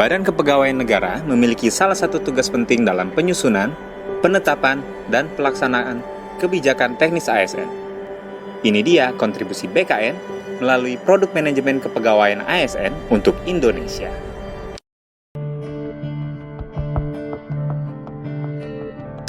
Badan Kepegawaian Negara memiliki salah satu tugas penting dalam penyusunan, penetapan, dan pelaksanaan kebijakan teknis ASN. Ini dia kontribusi BKN melalui produk manajemen kepegawaian ASN untuk Indonesia.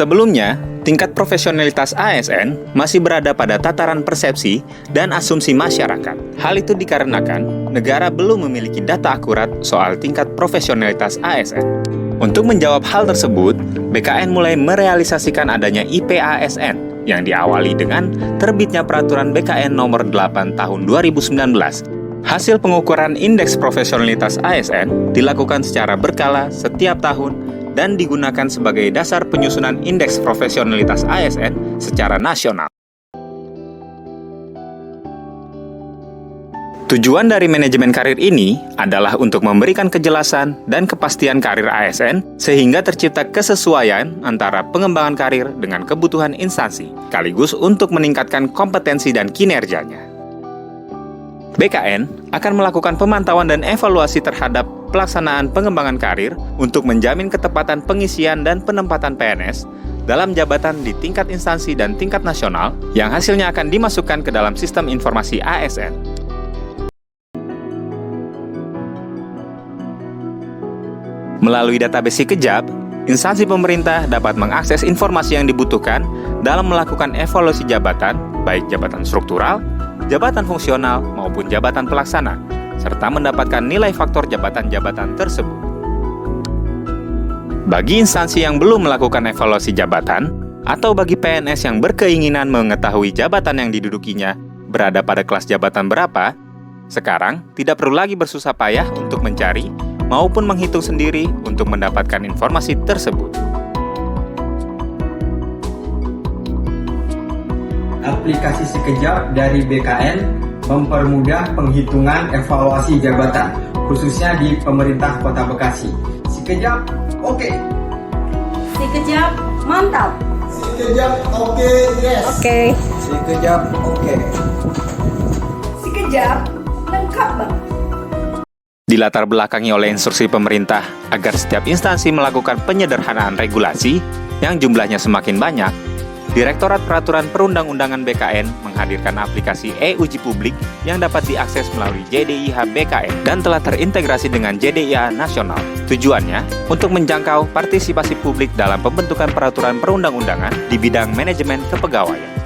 Sebelumnya, tingkat profesionalitas ASN masih berada pada tataran persepsi dan asumsi masyarakat. Hal itu dikarenakan negara belum memiliki data akurat soal tingkat profesionalitas ASN. Untuk menjawab hal tersebut, BKN mulai merealisasikan adanya IPASN yang diawali dengan terbitnya Peraturan BKN Nomor 8 Tahun 2019. Hasil pengukuran indeks profesionalitas ASN dilakukan secara berkala setiap tahun dan digunakan sebagai dasar penyusunan indeks profesionalitas ASN secara nasional. Tujuan dari manajemen karir ini adalah untuk memberikan kejelasan dan kepastian karir ASN sehingga tercipta kesesuaian antara pengembangan karir dengan kebutuhan instansi, sekaligus untuk meningkatkan kompetensi dan kinerjanya. BKN akan melakukan pemantauan dan evaluasi terhadap pelaksanaan pengembangan karir untuk menjamin ketepatan pengisian dan penempatan PNS dalam jabatan di tingkat instansi dan tingkat nasional yang hasilnya akan dimasukkan ke dalam sistem informasi ASN. Melalui database Sikejap, instansi pemerintah dapat mengakses informasi yang dibutuhkan dalam melakukan evaluasi jabatan, baik jabatan struktural, jabatan fungsional, maupun jabatan pelaksana, serta mendapatkan nilai faktor jabatan-jabatan tersebut. Bagi instansi yang belum melakukan evaluasi jabatan, atau bagi PNS yang berkeinginan mengetahui jabatan yang didudukinya berada pada kelas jabatan berapa, sekarang tidak perlu lagi bersusah payah untuk mencari maupun menghitung sendiri untuk mendapatkan informasi tersebut. Aplikasi Sikejap dari BKN mempermudah penghitungan evaluasi jabatan, khususnya di pemerintah Kota Bekasi. Sikejap, oke. Sikejap, mantap. Sikejap, oke, yes. Oke. Sikejap, oke. Sikejap, lengkap banget. Dilatar belakangi oleh instruksi pemerintah agar setiap instansi melakukan penyederhanaan regulasi yang jumlahnya semakin banyak, Direktorat Peraturan Perundang-undangan BKN menghadirkan aplikasi e-uji publik yang dapat diakses melalui JDIH BKN dan telah terintegrasi dengan JDIH Nasional. Tujuannya untuk menjangkau partisipasi publik dalam pembentukan peraturan perundang-undangan di bidang manajemen kepegawaian.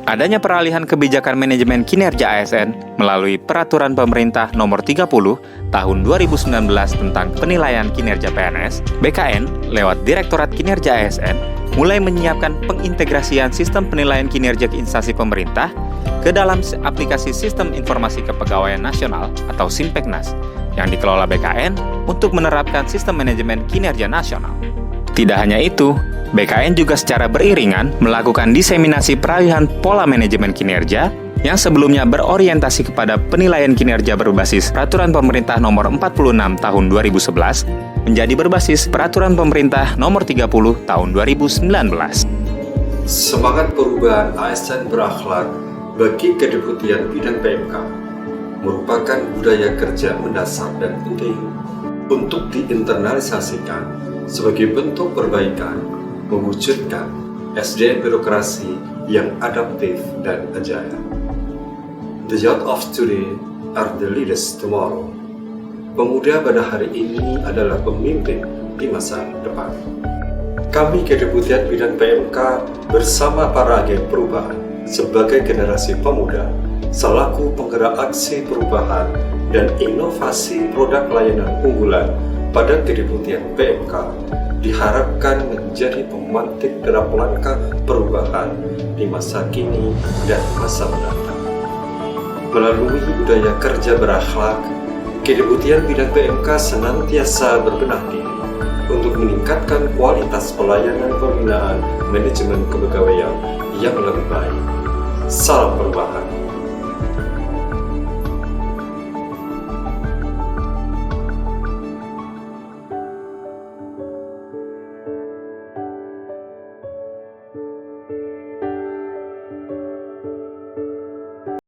Adanya peralihan kebijakan manajemen kinerja ASN melalui Peraturan Pemerintah Nomor 30 Tahun 2019 tentang penilaian kinerja PNS, BKN lewat Direktorat Kinerja ASN mulai menyiapkan pengintegrasian sistem penilaian kinerja instansi pemerintah ke dalam aplikasi Sistem Informasi Kepegawaian Nasional atau SIMPEKNAS yang dikelola BKN untuk menerapkan sistem manajemen kinerja nasional. Tidak hanya itu, BKN juga secara beriringan melakukan diseminasi peralihan pola manajemen kinerja yang sebelumnya berorientasi kepada penilaian kinerja berbasis Peraturan Pemerintah Nomor 46 Tahun 2011 menjadi berbasis Peraturan Pemerintah Nomor 30 Tahun 2019. Semangat perubahan ASN berakhlak bagi kedeputian bidang PMK merupakan budaya kerja mendasar dan penting untuk diinternalisasikan sebagai bentuk perbaikan mewujudkan SDM birokrasi yang adaptif dan agile. The youth of today are the leaders tomorrow. Pemuda pada hari ini adalah pemimpin di masa depan. Kami Kedeputian Bidang PMK bersama para agen perubahan sebagai generasi pemuda selaku penggerak aksi perubahan dan inovasi produk layanan unggulan pada Kedeputian PMK diharapkan menjadi pemantik derap langkah perubahan di masa kini dan masa mendatang. Melalui budaya kerja berakhlak, Kedeputian Bidang PMK senantiasa berbenah diri untuk meningkatkan kualitas pelayanan pembinaan manajemen kepegawaian yang lebih baik. Salam perubahan.